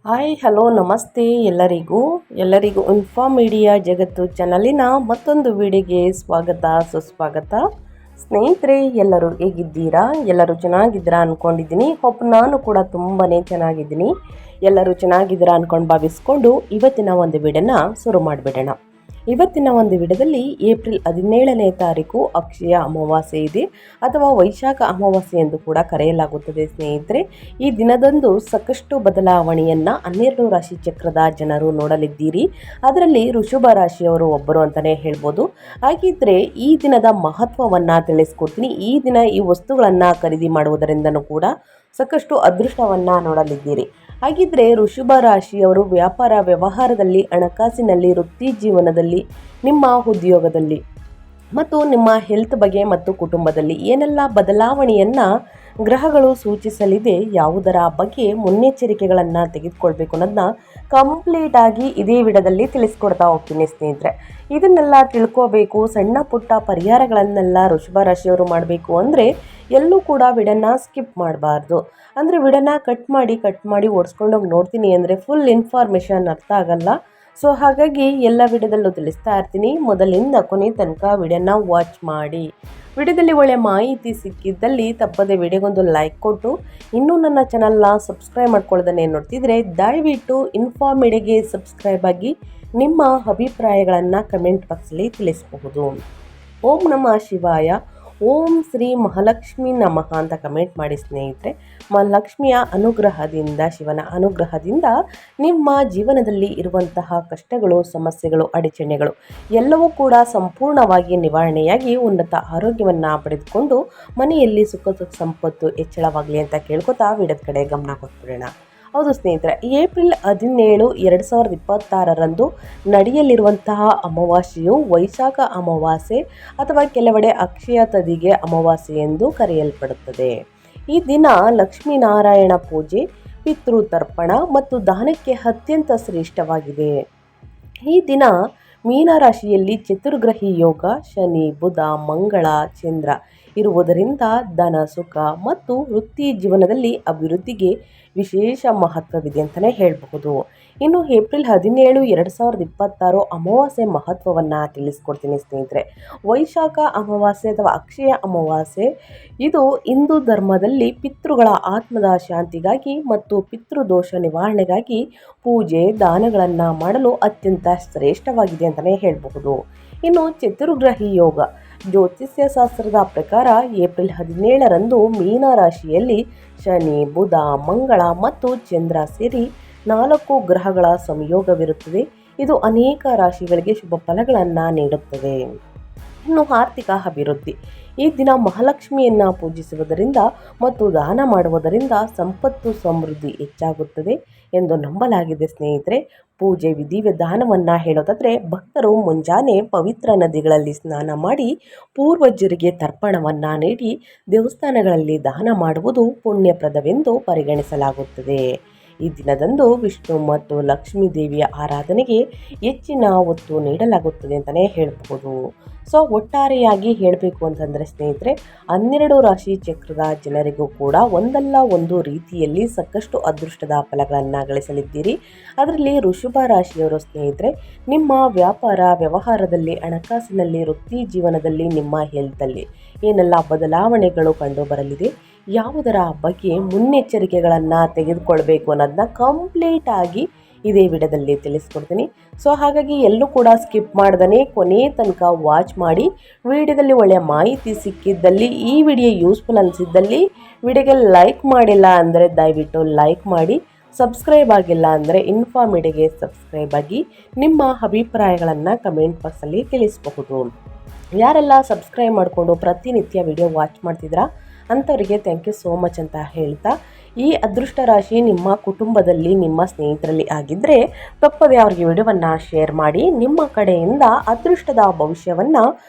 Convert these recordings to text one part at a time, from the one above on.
Hi hello ನಮಸ್ತೆ ಎಲ್ಲರಿಗೂ inform media ಜಗತ್ತು ಚಾನಲಿನ ಮತ್ತೊಂದು ವಿಡಿಯೋಗೆ ಸ್ವಾಗತ ಸುಸ್ವಾಗತ. ಸ್ನೇಹಿತರೆ, ಎಲ್ಲರೂ ಹೇಗಿದ್ದೀರಾ? ಎಲ್ಲರೂ ಚೆನ್ನಾಗಿದ್ದೀರಾ ಅಂದ್ಕೊಂಡಿದ್ದೀನಿ. ನಾನು ಕೂಡ ತುಂಬಾ ಚೆನ್ನಾಗಿದ್ದೀನಿ. ಎಲ್ಲರೂ ಚೆನ್ನಾಗಿದ್ದೀರಾ ಅಂದ್ಕೊಂಡು ಭಾವಿಸ್ಕೊಂಡು ಇವತ್ತಿನ ಒಂದು ವಿಡಿಯೋನ ಶುರು ಮಾಡಿಬಿಡೋಣ. ಇವತ್ತಿನ ಒಂದು ವಿಡಿಯೋದಲ್ಲಿ ಏಪ್ರಿಲ್ 17ನೇ ತಾರೀಕು ಅಕ್ಷಯ ಅಮಾವಾಸ್ಯೆ ಇದೆ, ಅಥವಾ ವೈಶಾಖ ಅಮಾವಾಸ್ಯೆ ಎಂದು ಕೂಡ ಕರೆಯಲಾಗುತ್ತದೆ. ಸ್ನೇಹಿತರೆ, ಈ ದಿನದಂದು ಸಾಕಷ್ಟು ಬದಲಾವಣೆಯನ್ನು 12 ರಾಶಿ ಚಕ್ರದ ಜನರು ನೋಡಲಿದ್ದೀರಿ. ಅದರಲ್ಲಿ ವೃಷಭ ರಾಶಿಯವರು ಒಬ್ಬರು ಅಂತಲೇ ಹೇಳ್ಬೋದು. ಹಾಗಿದ್ರೆ ಈ ದಿನದ ಮಹತ್ವವನ್ನು ತಿಳಿಸ್ಕೊಡ್ತೀನಿ. ಈ ದಿನ ಈ ವಸ್ತುಗಳನ್ನು ಖರೀದಿ ಮಾಡುವುದರಿಂದನೂ ಕೂಡ ಸಾಕಷ್ಟು ಅದೃಷ್ಟವನ್ನು ನೋಡಲಿದ್ದೀರಿ. ಹಾಗಿದ್ರೆ ವೃಷಭ ರಾಶಿಯವರು ವ್ಯಾಪಾರ ವ್ಯವಹಾರದಲ್ಲಿ, ಹಣಕಾಸಿನಲ್ಲಿ, ವೃತ್ತಿ ಜೀವನದಲ್ಲಿ, ನಿಮ್ಮ ಉದ್ಯೋಗದಲ್ಲಿ ಮತ್ತು ನಿಮ್ಮ ಹೆಲ್ತ್ ಬಗ್ಗೆ ಮತ್ತು ಕುಟುಂಬದಲ್ಲಿ ಏನೆಲ್ಲ ಬದಲಾವಣೆಯನ್ನು ಗ್ರಹಗಳು ಸೂಚಿಸಲಿದೆ, ಯಾವುದರ ಬಗ್ಗೆ ಮುನ್ನೆಚ್ಚರಿಕೆಗಳನ್ನು ತೆಗೆದುಕೊಳ್ಬೇಕು ಅನ್ನೋದನ್ನ ಕಂಪ್ಲೀಟಾಗಿ ಇದೇ ವಿಡಿಯೋದಲ್ಲಿ ತಿಳಿಸ್ಕೊಡ್ತಾ ಹೋಗ್ತೀನಿ. ಸ್ನೇಹಿತರೆ, ಇದನ್ನೆಲ್ಲ ತಿಳ್ಕೋಬೇಕು, ಸಣ್ಣ ಪುಟ್ಟ ಪರಿಹಾರಗಳನ್ನೆಲ್ಲ ವೃಷಭ ರಾಶಿಯವರು ಮಾಡಬೇಕು ಅಂದರೆ ಎಲ್ಲೂ ಕೂಡ ವಿಡಿಯೋನ ಸ್ಕಿಪ್ ಮಾಡಬಾರ್ದು. ಅಂದರೆ ವಿಡಿಯೋನ ಕಟ್ ಮಾಡಿ ಓಡಿಸ್ಕೊಂಡೋಗಿ ನೋಡ್ತೀನಿ ಅಂದರೆ ಫುಲ್ ಇನ್ಫಾರ್ಮೇಷನ್ ಅರ್ಥ ಆಗಲ್ಲ. ಸೊ ಹಾಗಾಗಿ ಎಲ್ಲ ವಿಡಿಯೋದಲ್ಲೂ ತಿಳಿಸ್ತಾ ಇರ್ತೀನಿ. ಮೊದಲಿಂದ ಕೊನೆ ತನಕ ವಿಡಿಯೋನ ವಾಚ್ ಮಾಡಿ. ವಿಡಿಯೋದಲ್ಲಿ ಒಳ್ಳೆ ಮಾಹಿತಿ ಸಿಕ್ಕಿದ್ದಲ್ಲಿ ತಪ್ಪದೆ ವಿಡಿಯೋಗೊಂದು ಲೈಕ್ ಕೊಟ್ಟು, ಇನ್ನೂ ನನ್ನ ಚಾನಲ್ನ ಸಬ್ಸ್ಕ್ರೈಬ್ ಮಾಡ್ಕೊಳ್ಳೋದನ್ನೇ ನೋಡ್ತಿದ್ರೆ ದಯವಿಟ್ಟು ಇನ್ಫಾರ್ಮ್ ಮೀಡಿಯಾಗೆ ಸಬ್ಸ್ಕ್ರೈಬ್ ಆಗಿ ನಿಮ್ಮ ಅಭಿಪ್ರಾಯಗಳನ್ನು ಕಮೆಂಟ್ ಬಾಕ್ಸಲ್ಲಿ ತಿಳಿಸಬಹುದು. ಓಂ ನಮಃ ಶಿವಾಯ, ಓಂ ಶ್ರೀ ಮಹಾಲಕ್ಷ್ಮಿ ನಮಃ ಅಂತ ಕಮೆಂಟ್ ಮಾಡಿ. ಸ್ನೇಹಿತರೆ, ಮಹಾಲಕ್ಷ್ಮಿಯ ಅನುಗ್ರಹದಿಂದ, ಶಿವನ ಅನುಗ್ರಹದಿಂದ ನಿಮ್ಮ ಜೀವನದಲ್ಲಿ ಇರುವಂತಹ ಕಷ್ಟಗಳು, ಸಮಸ್ಯೆಗಳು, ಅಡಚಣೆಗಳು ಎಲ್ಲವೂ ಕೂಡ ಸಂಪೂರ್ಣವಾಗಿ ನಿವಾರಣೆಯಾಗಿ ಉನ್ನತ ಆರೋಗ್ಯವನ್ನು ಪಡೆದುಕೊಂಡು ಮನೆಯಲ್ಲಿ ಸುಖ ಸಂಪತ್ತು ಹೆಚ್ಚಳವಾಗಲಿ ಅಂತ ಕೇಳ್ಕೊತಾ ವಿಡಿಯೋದ ಕಡೆ ಗಮನ ಕೊಟ್ಬಿಡೋಣ. ಹೌದು ಸ್ನೇಹಿತರೆ, ಏಪ್ರಿಲ್ 17, 2026ರಂದು ನಡೆಯಲಿರುವಂತಹ ಅಮಾವಾಸ್ಯೆಯು ವೈಶಾಖ ಅಮಾವಾಸ್ಯೆ ಅಥವಾ ಕೆಲವೆಡೆ ಅಕ್ಷಯ ತದಿಗೆ ಅಮಾವಾಸ್ಯೆ ಎಂದು ಕರೆಯಲ್ಪಡುತ್ತದೆ. ಈ ದಿನ ಲಕ್ಷ್ಮೀನಾರಾಯಣ ಪೂಜೆ, ಪಿತೃತರ್ಪಣ ಮತ್ತು ದಾನಕ್ಕೆ ಅತ್ಯಂತ ಶ್ರೇಷ್ಠವಾಗಿದೆ. ಈ ದಿನ ಮೀನರಾಶಿಯಲ್ಲಿ ಚತುರ್ಗ್ರಹಿ ಯೋಗ, ಶನಿ, ಬುಧ, ಮಂಗಳ, ಚಂದ್ರ ಇರುವುದರಿಂದ ಧನ, ಸುಖ ಮತ್ತು ವೃತ್ತಿ ಜೀವನದಲ್ಲಿ ಅಭಿವೃದ್ಧಿಗೆ ವಿಶೇಷ ಮಹತ್ವವಿದೆ ಅಂತಲೇ ಹೇಳಬಹುದು. ಇನ್ನು ಏಪ್ರಿಲ್ 17, 2026 ಅಮಾವಾಸ್ಯೆ ಮಹತ್ವವನ್ನು ತಿಳಿಸ್ಕೊಡ್ತೀನಿ. ಸ್ನೇಹಿತರೆ, ವೈಶಾಖ ಅಮಾವಾಸ್ಯೆ ಅಥವಾ ಅಕ್ಷಯ ಅಮಾವಾಸ್ಯೆ ಇದು ಹಿಂದೂ ಧರ್ಮದಲ್ಲಿ ಪಿತೃಗಳ ಆತ್ಮದ ಶಾಂತಿಗಾಗಿ ಮತ್ತು ಪಿತೃದೋಷ ನಿವಾರಣೆಗಾಗಿ ಪೂಜೆ, ದಾನಗಳನ್ನು ಮಾಡಲು ಅತ್ಯಂತ ಶ್ರೇಷ್ಠವಾಗಿದೆ ಅಂತಲೇ ಹೇಳಬಹುದು. ಇನ್ನು ಚತುರ್ಗ್ರಹಿ ಯೋಗ, ಜ್ಯೋತಿಷ್ಯ ಶಾಸ್ತ್ರದ ಪ್ರಕಾರ ಏಪ್ರಿಲ್ 17ರಂದು ಮೀನರಾಶಿಯಲ್ಲಿ ಶನಿ, ಬುಧ, ಮಂಗಳ ಮತ್ತು ಚಂದ್ರ ಸೇರಿ 4 ಗ್ರಹಗಳ ಸಂಯೋಗವಿರುತ್ತದೆ. ಇದು ಅನೇಕ ರಾಶಿಗಳಿಗೆ ಶುಭ ಫಲಗಳನ್ನು ನೀಡುತ್ತದೆ. ಇನ್ನು ಆರ್ಥಿಕ ಅಭಿವೃದ್ಧಿ, ಈ ದಿನ ಮಹಾಲಕ್ಷ್ಮಿಯನ್ನು ಪೂಜಿಸುವುದರಿಂದ ಮತ್ತು ದಾನ ಮಾಡುವುದರಿಂದ ಸಂಪತ್ತು ಸಮೃದ್ಧಿ ಹೆಚ್ಚಾಗುತ್ತದೆ ಎಂದು ನಂಬಲಾಗಿದೆ. ಸ್ನೇಹಿತರೆ, ಪೂಜೆ ವಿಧಿವಿಧಾನವನ್ನು ಹೇಳೋದಾದರೆ ಭಕ್ತರು ಮುಂಜಾನೆ ಪವಿತ್ರ ನದಿಗಳಲ್ಲಿ ಸ್ನಾನ ಮಾಡಿ ಪೂರ್ವಜರಿಗೆ ತರ್ಪಣವನ್ನು ನೀಡಿ ದೇವಸ್ಥಾನಗಳಲ್ಲಿ ದಾನ ಮಾಡುವುದು ಪುಣ್ಯಪ್ರದವೆಂದು ಪರಿಗಣಿಸಲಾಗುತ್ತದೆ. ಈ ದಿನದಂದು ವಿಷ್ಣು ಮತ್ತು ಲಕ್ಷ್ಮೀ ದೇವಿಯ ಆರಾಧನೆಗೆ ಹೆಚ್ಚಿನ ಒತ್ತು ನೀಡಲಾಗುತ್ತದೆ ಅಂತಲೇ ಹೇಳಬಹುದು. ಸೊ ಒಟ್ಟಾರೆಯಾಗಿ ಹೇಳಬೇಕು ಅಂತಂದರೆ ಸ್ನೇಹಿತರೆ, 12 ರಾಶಿ ಚಕ್ರದ ಜನರಿಗೂ ಕೂಡ ಒಂದಲ್ಲ ಒಂದು ರೀತಿಯಲ್ಲಿ ಸಾಕಷ್ಟು ಅದೃಷ್ಟದ ಫಲಗಳನ್ನು ಗಳಿಸಲಿದ್ದೀರಿ. ಅದರಲ್ಲಿ ವೃಷಭ ರಾಶಿಯವರು ಸ್ನೇಹಿತರೆ, ನಿಮ್ಮ ವ್ಯಾಪಾರ ವ್ಯವಹಾರದಲ್ಲಿ, ಹಣಕಾಸಿನಲ್ಲಿ, ವೃತ್ತಿ ಜೀವನದಲ್ಲಿ, ನಿಮ್ಮ ಹೆಲ್ತಲ್ಲಿ ಏನೆಲ್ಲ ಬದಲಾವಣೆಗಳು ಕಂಡು ಬರಲಿದೆ, ಯಾವುದರ ಬಗ್ಗೆ ಮುನ್ನೆಚ್ಚರಿಕೆಗಳನ್ನು ತೆಗೆದುಕೊಳ್ಬೇಕು ಅನ್ನೋದನ್ನ ಕಂಪ್ಲೀಟಾಗಿ ಇದೇ ವಿಡಿಯೋದಲ್ಲಿ ತಿಳಿಸ್ಕೊಡ್ತೀನಿ. ಸೊ ಹಾಗಾಗಿ ಎಲ್ಲೂ ಕೂಡ ಸ್ಕಿಪ್ ಮಾಡ್ದೇ ಕೊನೆ ತನಕ ವಾಚ್ ಮಾಡಿ. ವಿಡಿಯೋದಲ್ಲಿ ಒಳ್ಳೆಯ ಮಾಹಿತಿ ಸಿಕ್ಕಿದ್ದಲ್ಲಿ, ಈ ವಿಡಿಯೋ ಯೂಸ್ಫುಲ್ ಅನಿಸಿದ್ದಲ್ಲಿ ವಿಡಿಯೋಗೆ ಲೈಕ್ ಮಾಡಿಲ್ಲ ಅಂದರೆ ದಯವಿಟ್ಟು ಲೈಕ್ ಮಾಡಿ. ಸಬ್ಸ್ಕ್ರೈಬ್ ಆಗಿಲ್ಲ ಅಂದರೆ ಇನ್ಫಾರ್ಮ್ ಮೀಡಿಯಾಗೆ ಸಬ್ಸ್ಕ್ರೈಬ್ ಆಗಿ ನಿಮ್ಮ ಅಭಿಪ್ರಾಯಗಳನ್ನು ಕಮೆಂಟ್ ಬಾಕ್ಸಲ್ಲಿ ತಿಳಿಸಬಹುದು. ಯಾರೆಲ್ಲ ಸಬ್ಸ್ಕ್ರೈಬ್ ಮಾಡಿಕೊಂಡು ಪ್ರತಿನಿತ್ಯ ವಿಡಿಯೋ ವಾಚ್ ಮಾಡ್ತಿದ್ರಾ ಅಂಥವರಿಗೆ ಥ್ಯಾಂಕ್ ಯು ಸೋ ಮಚ್ ಅಂತ ಹೇಳ್ತಾ, ಈ ಅದೃಷ್ಟ ರಾಶಿ ನಿಮ್ಮ ಕುಟುಂಬದಲ್ಲಿ, ನಿಮ್ಮ ಸ್ನೇಹಿತರಲ್ಲಿ ಆಗಿದ್ದರೆ ತಪ್ಪದೆ ಅವ್ರಿಗೆ ವಿಡಿಯೋವನ್ನು ಶೇರ್ ಮಾಡಿ. ನಿಮ್ಮ ಕಡೆಯಿಂದ ಅದೃಷ್ಟದ ಭವಿಷ್ಯವನ್ನು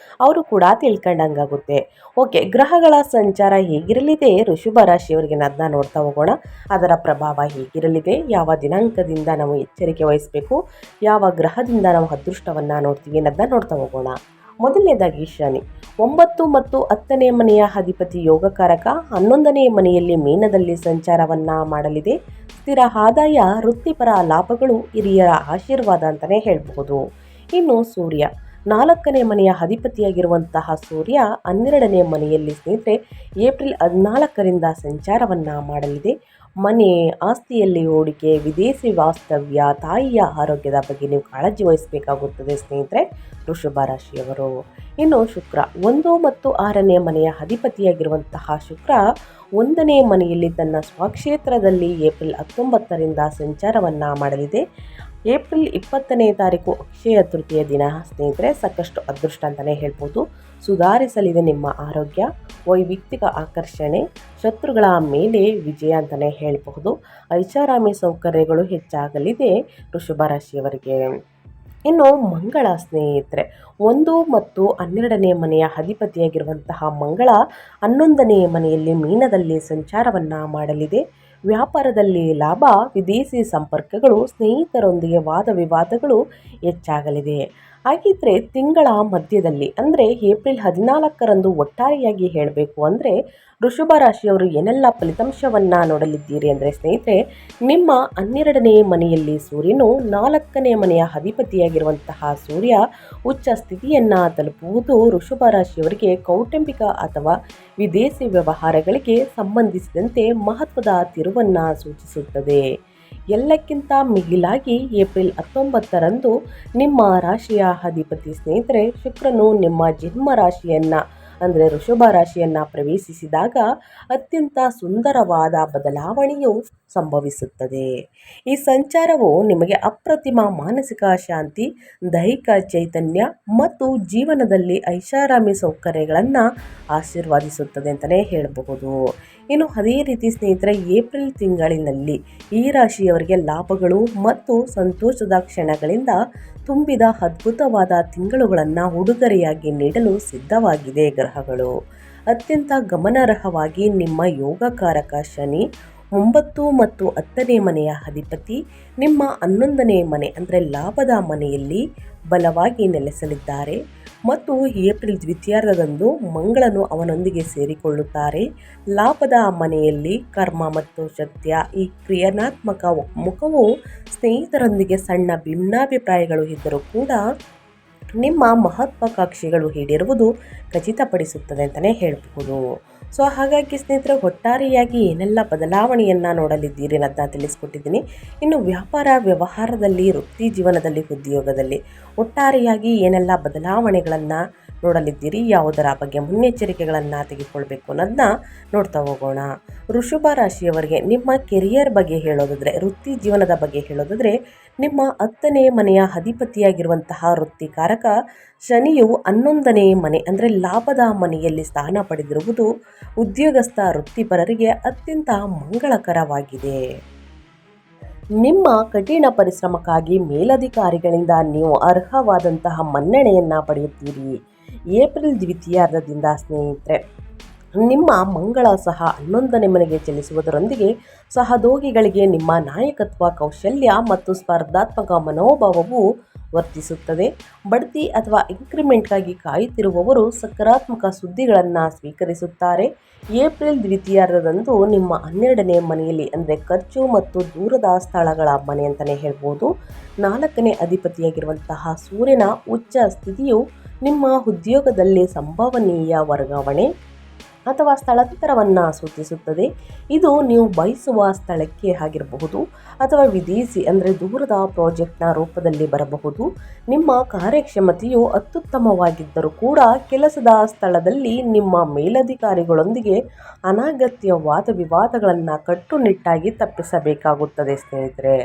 ಅವರು ಕೂಡ ತಿಳ್ಕೊಂಡಂಗಾಗುತ್ತೆ. ಓಕೆ, ಗ್ರಹಗಳ ಸಂಚಾರ ಹೇಗಿರಲಿದೆ ವೃಷಭ ರಾಶಿಯವರಿಗೆ ಅದನ್ನ ನೋಡ್ತಾ ಹೋಗೋಣ. ಅದರ ಪ್ರಭಾವ ಹೇಗಿರಲಿದೆ, ಯಾವ ದಿನಾಂಕದಿಂದ ನಾವು ಎಚ್ಚರಿಕೆ ವಹಿಸಬೇಕು, ಯಾವ ಗ್ರಹದಿಂದ ನಾವು ಅದೃಷ್ಟವನ್ನು ನೋಡ್ತೀವಿ ಅನ್ನೋದನ್ನ ನೋಡ್ತಾ ಹೋಗೋಣ. ಮೊದಲನೇದಾಗಿ ಶನಿ 9 ಮತ್ತು 10ನೇ ಮನೆಯ ಅಧಿಪತಿ ಯೋಗಕಾರಕ 11ನೇ ಮನೆಯಲ್ಲಿ ಮೀನದಲ್ಲಿ ಸಂಚಾರವನ್ನು ಮಾಡಲಿದೆ. ಸ್ಥಿರ ಆದಾಯ, ವೃತ್ತಿಪರ ಲಾಭಗಳು, ಹಿರಿಯರ ಆಶೀರ್ವಾದ ಅಂತಲೇ ಹೇಳಬಹುದು. ಇನ್ನು ಸೂರ್ಯ 4ನೇ ಮನೆಯ ಅಧಿಪತಿಯಾಗಿರುವಂತಹ ಸೂರ್ಯ 12ನೇ ಮನೆಯಲ್ಲಿ ಸ್ನೇಹಿತರೆ ಏಪ್ರಿಲ್ 14ರಿಂದ ಸಂಚಾರವನ್ನು ಮಾಡಲಿದೆ. ಮನೆ, ಆಸ್ತಿಯಲ್ಲಿ ಹೂಡಿಕೆ, ವಿದೇಶಿ ವಾಸ್ತವ್ಯ, ತಾಯಿಯ ಆರೋಗ್ಯದ ಬಗ್ಗೆ ನೀವು ಕಾಳಜಿ ವಹಿಸಬೇಕಾಗುತ್ತದೆ ಸ್ನೇಹಿತರೆ ವೃಷಭ ರಾಶಿಯವರು. ಇನ್ನು ಶುಕ್ರ 1 ಮತ್ತು 6ನೇ ಮನೆಯ ಅಧಿಪತಿಯಾಗಿರುವಂತಹ ಶುಕ್ರ 1ನೇ ಮನೆಯಲ್ಲಿ ತನ್ನ ಸ್ವಕ್ಷೇತ್ರದಲ್ಲಿ ಏಪ್ರಿಲ್ 19ರಿಂದ ಸಂಚಾರವನ್ನು ಮಾಡಲಿದೆ. ಏಪ್ರಿಲ್ 20ನೇ ತಾರೀಕು ಅಕ್ಷಯ ತೃತೀಯ ದಿನ ಸ್ನೇಹಿತರೆ ಸಾಕಷ್ಟು ಅದೃಷ್ಟ ಅಂತಲೇ ಹೇಳ್ಬೋದು. ಸುಧಾರಿಸಲಿದೆ ನಿಮ್ಮ ಆರೋಗ್ಯ, ವೈಯಕ್ತಿಕ ಆಕರ್ಷಣೆ, ಶತ್ರುಗಳ ಮೇಲೆ ವಿಜಯ ಅಂತಲೇ ಹೇಳಬಹುದು. ಐಷಾರಾಮಿ ಸೌಕರ್ಯಗಳು ಹೆಚ್ಚಾಗಲಿದೆ ವೃಷಭ ರಾಶಿಯವರಿಗೆ. ಇನ್ನು ಮಂಗಳ ಸ್ನೇಹಿತರೆ 1 ಮತ್ತು 12ನೇ ಮನೆಯ ಅಧಿಪತಿಯಾಗಿರುವಂತಹ ಮಂಗಳ 11ನೇ ಮನೆಯಲ್ಲಿ ಮೀನದಲ್ಲಿ ಸಂಚಾರವನ್ನು ಮಾಡಲಿದೆ. ವ್ಯಾಪಾರದಲ್ಲಿ ಲಾಭ, ವಿದೇಶಿ ಸಂಪರ್ಕಗಳು, ಸ್ನೇಹಿತರೊಂದಿಗೆ ವಾದ ವಿವಾದಗಳು ಹೆಚ್ಚಾಗಲಿದೆ. ಹಾಗಿದ್ರೆ ತಿಂಗಳ ಮಧ್ಯದಲ್ಲಿ ಅಂದರೆ ಏಪ್ರಿಲ್ 14ರಂದು ಒಟ್ಟಾರೆಯಾಗಿ ಹೇಳಬೇಕು ಅಂದರೆ ವೃಷಭ ರಾಶಿಯವರು ಏನೆಲ್ಲ ಫಲಿತಾಂಶವನ್ನು ನೋಡಲಿದ್ದೀರಿ ಅಂದರೆ ಸ್ನೇಹಿತರೆ, ನಿಮ್ಮ 12ನೇ ಮನೆಯಲ್ಲಿ ಸೂರ್ಯನು 4ನೇ ಮನೆಯ ಅಧಿಪತಿಯಾಗಿರುವಂತಹ ಸೂರ್ಯ ಉಚ್ಚ ಸ್ಥಿತಿಯನ್ನು ತಲುಪುವುದು ವೃಷಭ ರಾಶಿಯವರಿಗೆ ಕೌಟುಂಬಿಕ ಅಥವಾ ವಿದೇಶಿ ವ್ಯವಹಾರಗಳಿಗೆ ಸಂಬಂಧಿಸಿದಂತೆ ಮಹತ್ವದ ತಿರುವನ್ನು ಸೂಚಿಸುತ್ತದೆ. ಎಲ್ಲಕ್ಕಿಂತ ಮಿಗಿಲಾಗಿ ಏಪ್ರಿಲ್ 19ರಂದು ನಿಮ್ಮ ರಾಶಿಯ ಅಧಿಪತಿ ಸ್ನೇಹಿತರೆ ಶುಕ್ರನು ನಿಮ್ಮ ಜನ್ಮ ರಾಶಿಯನ್ನು ಅಂದರೆ ವೃಷಭ ರಾಶಿಯನ್ನು ಪ್ರವೇಶಿಸಿದಾಗ ಅತ್ಯಂತ ಸುಂದರವಾದ ಬದಲಾವಣೆಯು ಸಂಭವಿಸುತ್ತದೆ. ಈ ಸಂಚಾರವು ನಿಮಗೆ ಅಪ್ರತಿಮ ಮಾನಸಿಕ ಶಾಂತಿ, ದೈಹಿಕ ಚೈತನ್ಯ ಮತ್ತು ಜೀವನದಲ್ಲಿ ಐಷಾರಾಮಿ ಸೌಕರ್ಯಗಳನ್ನು ಆಶೀರ್ವಾದಿಸುತ್ತದೆ ಅಂತಲೇ ಹೇಳಬಹುದು. ಇನ್ನು ಅದೇ ರೀತಿ ಸ್ನೇಹಿತರೆ ಏಪ್ರಿಲ್ ತಿಂಗಳಿನಲ್ಲಿ ಈ ರಾಶಿಯವರಿಗೆ ಲಾಭಗಳು ಮತ್ತು ಸಂತೋಷದ ಕ್ಷಣಗಳಿಂದ ತುಂಬಿದ ಅದ್ಭುತವಾದ ತಿಂಗಳುಗಳನ್ನು ಉಡುಗೊರೆಯಾಗಿ ನೀಡಲು ಸಿದ್ಧವಾಗಿದೆ ಗ್ರಹಗಳು. ಅತ್ಯಂತ ಗಮನಾರ್ಹವಾಗಿ ನಿಮ್ಮ ಯೋಗಕಾರಕ ಶನಿ 9 ಮತ್ತು 10ನೇ ಮನೆಯ ಅಧಿಪತಿ ನಿಮ್ಮ 11ನೇ ಮನೆ ಅಂದರೆ ಲಾಭದ ಮನೆಯಲ್ಲಿ ಬಲವಾಗಿ ನೆಲೆಸಲಿದ್ದಾರೆ ಮತ್ತು ಏಪ್ರಿಲ್ ದ್ವಿತೀಯಾರ್ಧದಂದು ಮಂಗಳನು ಅವನೊಂದಿಗೆ ಸೇರಿಕೊಳ್ಳುತ್ತಾರೆ. ಲಾಭದ ಮನೆಯಲ್ಲಿ ಕರ್ಮ ಮತ್ತು ಸತ್ಯ ಈ ಕ್ರಿಯಾತ್ಮಕ ಮುಖವು ಸ್ನೇಹಿತರೊಂದಿಗೆ ಸಣ್ಣ ಭಿನ್ನಾಭಿಪ್ರಾಯಗಳು ಇದ್ದರೂ ಕೂಡ ನಿಮ್ಮ ಮಹತ್ವಾಕಾಂಕ್ಷೆಗಳು ಈಡೇರುವುದು ಖಚಿತಪಡಿಸುತ್ತದೆ ಅಂತಲೇ ಹೇಳಬಹುದು. ಸೊ ಹಾಗಾಗಿ ಸ್ನೇಹಿತರೆ ಒಟ್ಟಾರೆಯಾಗಿ ಏನೆಲ್ಲ ಬದಲಾವಣೆಯನ್ನು ನೋಡಲಿದ್ದೀರಿ ಅನ್ನೋದನ್ನ ತಿಳಿಸ್ಕೊಟ್ಟಿದ್ದೀನಿ. ಇನ್ನು ವ್ಯಾಪಾರ ವ್ಯವಹಾರದಲ್ಲಿ, ವೃತ್ತಿ ಜೀವನದಲ್ಲಿ, ಉದ್ಯೋಗದಲ್ಲಿ ಒಟ್ಟಾರೆಯಾಗಿ ಏನೆಲ್ಲ ಬದಲಾವಣೆಗಳನ್ನು ನೋಡಲಿದ್ದೀರಿ, ಯಾವುದರ ಬಗ್ಗೆ ಮುನ್ನೆಚ್ಚರಿಕೆಗಳನ್ನು ತೆಗೆದುಕೊಳ್ಬೇಕು ಅನ್ನೋದನ್ನ ನೋಡ್ತಾ ಹೋಗೋಣ. ವೃಷಭ ರಾಶಿಯವರಿಗೆ ನಿಮ್ಮ ಕೆರಿಯರ್ ಬಗ್ಗೆ ಹೇಳೋದಾದರೆ, ವೃತ್ತಿ ಜೀವನದ ಬಗ್ಗೆ ಹೇಳೋದಾದರೆ, ನಿಮ್ಮ 10ನೇ ಮನೆಯ ಅಧಿಪತಿಯಾಗಿರುವಂತಹ ವೃತ್ತಿಕಾರಕ ಶನಿಯು 11ನೇ ಮನೆ ಅಂದರೆ ಲಾಭದ ಮನೆಯಲ್ಲಿ ಸ್ಥಾನ ಪಡೆದಿರುವುದು ಉದ್ಯೋಗಸ್ಥ ವೃತ್ತಿಪರರಿಗೆ ಅತ್ಯಂತ ಮಂಗಳಕರವಾಗಿದೆ. ನಿಮ್ಮ ಕಠಿಣ ಪರಿಶ್ರಮಕ್ಕಾಗಿ ಮೇಲಧಿಕಾರಿಗಳಿಂದ ನೀವು ಅರ್ಹವಾದಂತಹ ಮನ್ನಣೆಯನ್ನು ಪಡೆಯುತ್ತೀರಿ. ಏಪ್ರಿಲ್ ದ್ವಿತೀಯಾರ್ಧದಿಂದ ಸ್ನೇಹಿತರೆ ನಿಮ್ಮ ಮಂಗಳ ಸಹ 11ನೇ ಮನೆಗೆ ಚಲಿಸುವುದರೊಂದಿಗೆ ಸಹೋದ್ಯೋಗಿಗಳಿಗೆ ನಿಮ್ಮ ನಾಯಕತ್ವ, ಕೌಶಲ್ಯ ಮತ್ತು ಸ್ಪರ್ಧಾತ್ಮಕ ಮನೋಭಾವವು ವರ್ತಿಸುತ್ತದೆ. ಬಡ್ತಿ ಅಥವಾ ಇನ್ಕ್ರಿಮೆಂಟ್ಗಾಗಿ ಕಾಯುತ್ತಿರುವವರು ಸಕಾರಾತ್ಮಕ ಸುದ್ದಿಗಳನ್ನು ಸ್ವೀಕರಿಸುತ್ತಾರೆ. ಏಪ್ರಿಲ್ ದ್ವಿತೀಯಾರ್ಧದಂದು ನಿಮ್ಮ 12ನೇ ಮನೆಯಲ್ಲಿ ಅಂದರೆ ಖರ್ಚು ಮತ್ತು ದೂರದ ಸ್ಥಳಗಳ ಮನೆ ಅಂತಲೇ ಹೇಳ್ಬೋದು 4ನೇ ಅಧಿಪತಿಯಾಗಿರುವಂತಹ ಸೂರ್ಯನ ಉಚ್ಚ ಸ್ಥಿತಿಯು ನಿಮ್ಮ ಉದ್ಯೋಗದಲ್ಲಿ ಸಂಭವನೀಯ ವರ್ಗಾವಣೆ ಅಥವಾ ಸ್ಥಳಾಂತರವನ್ನು ಸೂಚಿಸುತ್ತದೆ. ಇದು ನೀವು ಬಯಸುವ ಸ್ಥಳಕ್ಕೆ ಆಗಿರಬಹುದು ಅಥವಾ ವಿದೇಶಿ ಅಂದರೆ ದೂರದ ಪ್ರಾಜೆಕ್ಟ್ನ ರೂಪದಲ್ಲಿ ಬರಬಹುದು. ನಿಮ್ಮ ಕಾರ್ಯಕ್ಷಮತೆಯು ಅತ್ಯುತ್ತಮವಾಗಿದ್ದರೂ ಕೂಡ ಕೆಲಸದ ಸ್ಥಳದಲ್ಲಿ ನಿಮ್ಮ ಮೇಲಧಿಕಾರಿಗಳೊಂದಿಗೆ ಅನಗತ್ಯ ವಾದ ವಿವಾದಗಳನ್ನು ಕಟ್ಟುನಿಟ್ಟಾಗಿ ತಪ್ಪಿಸಬೇಕಾಗುತ್ತದೆ ಸ್ನೇಹಿತರೆ.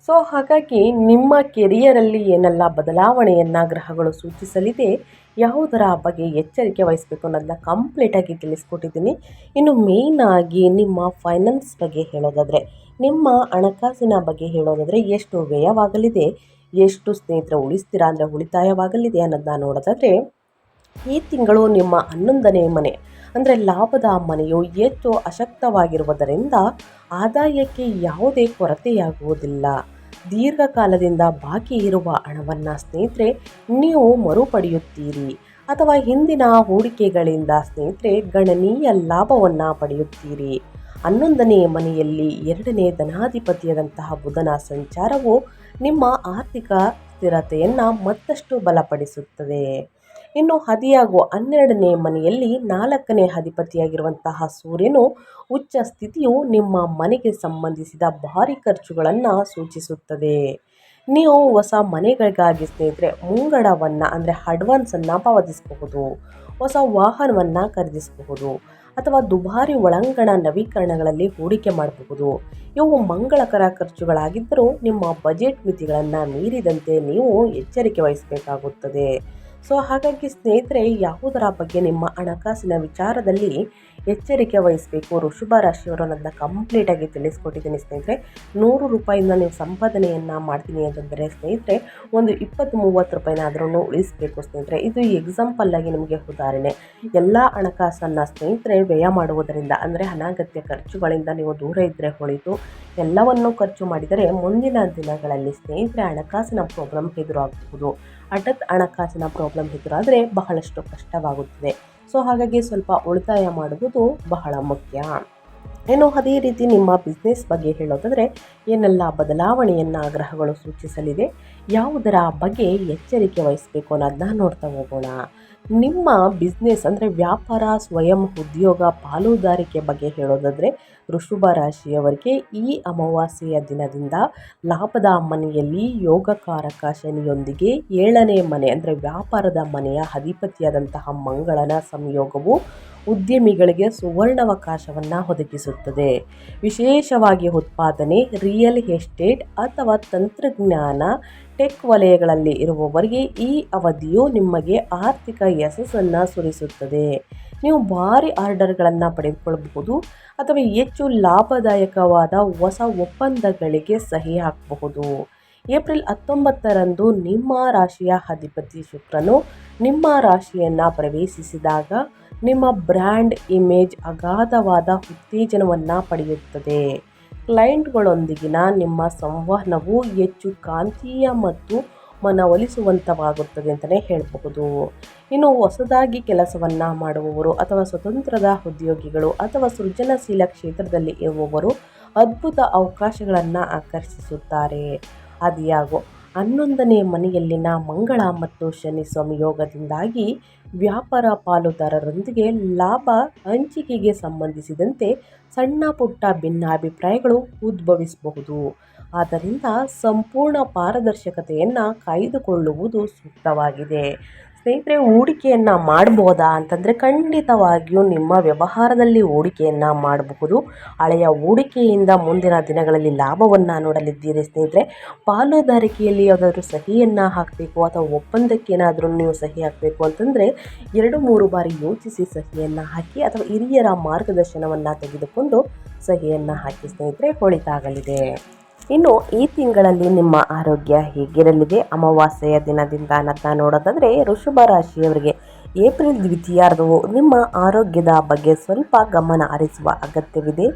ಸೊ ಹಾಗಾಗಿ ನಿಮ್ಮ ಕೆರಿಯರಲ್ಲಿ ಏನೆಲ್ಲ ಬದಲಾವಣೆಯನ್ನು ಗ್ರಹಗಳು ಸೂಚಿಸಲಿದೆ, ಯಾವುದರ ಬಗ್ಗೆ ಎಚ್ಚರಿಕೆ ವಹಿಸಬೇಕು ಅನ್ನೋದನ್ನ ಕಂಪ್ಲೀಟಾಗಿ ತಿಳಿಸ್ಕೊಟ್ಟಿದ್ದೀನಿ. ಇನ್ನು ಮೇಯ್ನಾಗಿ ನಿಮ್ಮ ಫೈನಾನ್ಸ್ ಬಗ್ಗೆ ಹೇಳೋದಾದರೆ, ನಿಮ್ಮ ಹಣಕಾಸಿನ ಬಗ್ಗೆ ಹೇಳೋದಾದರೆ ಎಷ್ಟು ವ್ಯಯವಾಗಲಿದೆ, ಎಷ್ಟು ಸ್ನೇಹಿತರೆ ಉಳಿಸ್ತೀರಾ ಅಂದರೆ ಉಳಿತಾಯವಾಗಲಿದೆ ಅನ್ನೋದನ್ನ ನೋಡೋದಾದರೆ, ಈ ತಿಂಗಳು ನಿಮ್ಮ 11ನೇ ಮನೆ ಅಂದರೆ ಲಾಭದ ಮನೆಯು ಹೆಚ್ಚು ಅಶಕ್ತವಾಗಿರುವುದರಿಂದ ಆದಾಯಕ್ಕೆ ಯಾವುದೇ ಕೊರತೆಯಾಗುವುದಿಲ್ಲ. ದೀರ್ಘಕಾಲದಿಂದ ಬಾಕಿ ಇರುವ ಹಣವನ್ನು ಸ್ನೇಹಿತರೆ ನೀವು ಮರುಪಡೆಯುತ್ತೀರಿ. ಅಥವಾ ಹಿಂದಿನ ಹೂಡಿಕೆಗಳಿಂದ ಸ್ನೇಹಿತರೆ ಗಣನೀಯ ಲಾಭವನ್ನು ಪಡೆಯುತ್ತೀರಿ. 11ನೇ ಮನೆಯಲ್ಲಿ 2ನೇ ಧನಾಧಿಪತಿಯಾದಂತಹ ಬುಧನ ಸಂಚಾರವು ನಿಮ್ಮ ಆರ್ಥಿಕ ಸ್ಥಿರತೆಯನ್ನು ಮತ್ತಷ್ಟು ಬಲಪಡಿಸುತ್ತದೆ. ಇನ್ನು ಹದಿಯಾಗುವ 12ನೇ ಮನೆಯಲ್ಲಿ 4ನೇ ಅಧಿಪತಿಯಾಗಿರುವಂತಹ ಸೂರ್ಯನು ಉಚ್ಚ ಸ್ಥಿತಿಯು ನಿಮ್ಮ ಮನೆಗೆ ಸಂಬಂಧಿಸಿದ ಭಾರಿ ಖರ್ಚುಗಳನ್ನು ಸೂಚಿಸುತ್ತದೆ. ನೀವು ಹೊಸ ಮನೆಗಳಿಗಾಗಿ ಸ್ನೇಹಿತರೆ ಮುಂಗಡವನ್ನು ಅಂದರೆ ಅಡ್ವಾನ್ಸನ್ನು ಪಾವತಿಸಬಹುದು, ಹೊಸ ವಾಹನವನ್ನು ಖರೀದಿಸಬಹುದು ಅಥವಾ ದುಬಾರಿ ಒಳಾಂಗಣ ನವೀಕರಣಗಳಲ್ಲಿ ಹೂಡಿಕೆ ಮಾಡಬಹುದು. ಇವು ಮಂಗಳಕರ ಖರ್ಚುಗಳಾಗಿದ್ದರೂ ನಿಮ್ಮ ಬಜೆಟ್ ಮಿತಿಗಳನ್ನು ಮೀರಿದಂತೆ ನೀವು ಎಚ್ಚರಿಕೆ ವಹಿಸಬೇಕಾಗುತ್ತದೆ. ಹಾಗಾಗಿ ಸ್ನೇಹಿತರೆ ಯಾವುದರ ಬಗ್ಗೆ ನಿಮ್ಮ ಹಣಕಾಸಿನ ವಿಚಾರದಲ್ಲಿ ಎಚ್ಚರಿಕೆ ವಹಿಸಬೇಕು, ವೃಷಭ ರಾಶಿಯವರು ನನ್ನ ಕಂಪ್ಲೀಟಾಗಿ ತಿಳಿಸ್ಕೊಟ್ಟಿದ್ದೀನಿ ಸ್ನೇಹಿತರೆ. 100 ರೂಪಾಯಿಂದ ನೀವು ಸಂಪಾದನೆಯನ್ನು ಮಾಡ್ತೀನಿ ಅಂತಂದರೆ ಸ್ನೇಹಿತರೆ ಒಂದು 20-30 ರೂಪಾಯಿನಾದ್ರೂ ಉಳಿಸಬೇಕು ಸ್ನೇಹಿತರೆ. ಇದು ಎಕ್ಸಾಂಪಲ್ ಆಗಿ ನಿಮಗೆ ಉದಾಹರಣೆ. ಎಲ್ಲ ಹಣಕಾಸನ್ನು ಸ್ನೇಹಿತರೆ ವ್ಯಯ ಮಾಡುವುದರಿಂದ ಅಂದರೆ ಅನಗತ್ಯ ಖರ್ಚುಗಳಿಂದ ನೀವು ದೂರ ಇದ್ದರೆ ಹೊಳಿತು. ಎಲ್ಲವನ್ನೂ ಖರ್ಚು ಮಾಡಿದರೆ ಮುಂದಿನ ದಿನಗಳಲ್ಲಿ ಸ್ನೇಹಿತರೆ ಹಣಕಾಸಿನ ಪ್ರಾಬ್ಲಮ್ ಎದುರಾಗಬಹುದು. ಹಠಾತ್ ಹಣಕಾಸಿನ ಪ್ರಾಬ್ಲಮ್ ಎದುರಾದರೆ ಬಹಳಷ್ಟು ಕಷ್ಟವಾಗುತ್ತದೆ. ಹಾಗಾಗಿ ಸ್ವಲ್ಪ ಉಳಿತಾಯ ಮಾಡುವುದು ಬಹಳ ಮುಖ್ಯ. ಅದೇ ರೀತಿ ನಿಮ್ಮ ಬಿಸ್ನೆಸ್ ಬಗ್ಗೆ ಹೇಳೋದಾದರೆ ಏನೆಲ್ಲ ಬದಲಾವಣೆಯನ್ನು ಗ್ರಹಗಳು ಸೂಚಿಸಲಿದೆ, ಯಾವುದರ ಬಗ್ಗೆ ಎಚ್ಚರಿಕೆ ವಹಿಸಬೇಕು ಅನ್ನೋದನ್ನ ನೋಡ್ತಾ ಹೋಗೋಣ. ನಿಮ್ಮ ಬಿಸ್ನೆಸ್ ಅಂದರೆ ವ್ಯಾಪಾರ, ಸ್ವಯಂ ಉದ್ಯೋಗ, ಪಾಲುದಾರಿಕೆ ಬಗ್ಗೆ ಹೇಳೋದಾದರೆ ವೃಷಭ ರಾಶಿಯವರಿಗೆ ಈ ಅಮಾವಾಸ್ಯೆಯ ದಿನದಿಂದ ಲಾಭದ ಮನೆಯಲ್ಲಿ ಯೋಗಕಾರಕ ಶನಿಯೊಂದಿಗೆ 7ನೇ ಮನೆ ಅಂದರೆ ವ್ಯಾಪಾರದ ಮನೆಯ ಅಧಿಪತಿಯಾದಂತಹ ಮಂಗಳನ ಸಂಯೋಗವು ಉದ್ಯಮಿಗಳಿಗೆ ಸುವರ್ಣಾವಕಾಶವನ್ನು ಒದಗಿಸುತ್ತದೆ. ವಿಶೇಷವಾಗಿ ಉತ್ಪಾದನೆ, ರಿಯಲ್ ಎಸ್ಟೇಟ್ ಅಥವಾ ತಂತ್ರಜ್ಞಾನ, ಟೆಕ್ ವಲಯಗಳಲ್ಲಿ ಇರುವವರಿಗೆ ಈ ಅವಧಿಯು ನಿಮಗೆ ಆರ್ಥಿಕ ಯಶಸ್ಸನ್ನು ಸುರಿಸುತ್ತದೆ. ನೀವು ಭಾರಿ ಆರ್ಡರ್ಗಳನ್ನು ಪಡೆದುಕೊಳ್ಳಬಹುದು ಅಥವಾ ಹೆಚ್ಚು ಲಾಭದಾಯಕವಾದ ಹೊಸ ಒಪ್ಪಂದಗಳಿಗೆ ಸಹಿ ಹಾಕಬಹುದು. ಏಪ್ರಿಲ್ 19ರಂದು ನಿಮ್ಮ ರಾಶಿಯ ಅಧಿಪತಿ ಶುಕ್ರನು ನಿಮ್ಮ ರಾಶಿಯನ್ನು ಪ್ರವೇಶಿಸಿದಾಗ ನಿಮ್ಮ ಬ್ರ್ಯಾಂಡ್ ಇಮೇಜ್ ಅಗಾಧವಾದ ಉತ್ತೇಜನವನ್ನು ಪಡೆಯುತ್ತದೆ. ಕ್ಲೈಂಟ್ಗಳೊಂದಿಗಿನ ನಿಮ್ಮ ಸಂವಹನವು ಹೆಚ್ಚು ಕಾಂತೀಯ ಮತ್ತು ಮನವೊಲಿಸುವಂತವಾಗುತ್ತದೆ ಅಂತಲೇ ಹೇಳಬಹುದು. ಇನ್ನು ಹೊಸದಾಗಿ ಕೆಲಸವನ್ನು ಮಾಡುವವರು ಅಥವಾ ಸ್ವತಂತ್ರದ ಉದ್ಯೋಗಿಗಳು ಅಥವಾ ಸೃಜನಶೀಲ ಕ್ಷೇತ್ರದಲ್ಲಿ ಇರುವವರು ಅದ್ಭುತ ಅವಕಾಶಗಳನ್ನು ಆಕರ್ಷಿಸುತ್ತಾರೆ. ಆದಾಗ್ಯೂ 11ನೇ ಮನೆಯಲ್ಲಿನ ಮಂಗಳ ಮತ್ತು ಶನಿ ಸಂಯೋಗದಿಂದಾಗಿ ವ್ಯಾಪಾರ ಪಾಲುದಾರರೊಂದಿಗೆ ಲಾಭ ಹಂಚಿಕೆಗೆ ಸಂಬಂಧಿಸಿದಂತೆ ಸಣ್ಣ ಪುಟ್ಟ ಭಿನ್ನಾಭಿಪ್ರಾಯಗಳು ಉದ್ಭವಿಸಬಹುದು. ಆದ್ದರಿಂದ ಸಂಪೂರ್ಣ ಪಾರದರ್ಶಕತೆಯನ್ನು ಕಾಯ್ದುಕೊಳ್ಳುವುದು ಸೂಕ್ತವಾಗಿದೆ. ಸ್ನೇಹಿತರೆ, ಹೂಡಿಕೆಯನ್ನು ಮಾಡ್ಬೋದಾ ಅಂತಂದರೆ ಖಂಡಿತವಾಗಿಯೂ ನಿಮ್ಮ ವ್ಯವಹಾರದಲ್ಲಿ ಹೂಡಿಕೆಯನ್ನು ಮಾಡಬಹುದು. ಹಳೆಯ ಹೂಡಿಕೆಯಿಂದ ಮುಂದಿನ ದಿನಗಳಲ್ಲಿ ಲಾಭವನ್ನು ನೋಡಲಿದ್ದೀರಿ ಸ್ನೇಹಿತರೆ. ಪಾಲುದಾರಿಕೆಯಲ್ಲಿ ಯಾವುದಾದ್ರೂ ಸಹಿಯನ್ನು ಹಾಕಬೇಕು ಅಥವಾ ಒಪ್ಪಂದಕ್ಕೆ ಏನಾದರೂ ನೀವು ಸಹಿ ಹಾಕಬೇಕು ಅಂತಂದರೆ 2-3 ಬಾರಿ ಯೋಚಿಸಿ ಸಹಿಯನ್ನು ಹಾಕಿ ಅಥವಾ ಹಿರಿಯರ ಮಾರ್ಗದರ್ಶನವನ್ನು ತೆಗೆದುಕೊಂಡು ಸಹಿಯನ್ನು ಹಾಕಿ ಸ್ನೇಹಿತರೆ, ಒಳಿತಾಗಲಿದೆ. ಇನ್ನು ಈ ತಿಂಗಳಲ್ಲಿ ನಿಮ್ಮ ಆರೋಗ್ಯ ಹೇಗಿರಲಿದೆ ಅಮಾವಾಸ್ಯೆಯ ದಿನದಿಂದ ಅನ್ನೋದನ್ನ ನೋಡೋದಾದರೆ ವೃಷಭ ರಾಶಿಯವರಿಗೆ ಏಪ್ರಿಲ್ ದ್ವಿತೀಯಾರ್ಧವು ನಿಮ್ಮ ಆರೋಗ್ಯದ ಬಗ್ಗೆ ಸ್ವಲ್ಪ ಗಮನ ಹರಿಸುವ ಅಗತ್ಯವಿದೆ.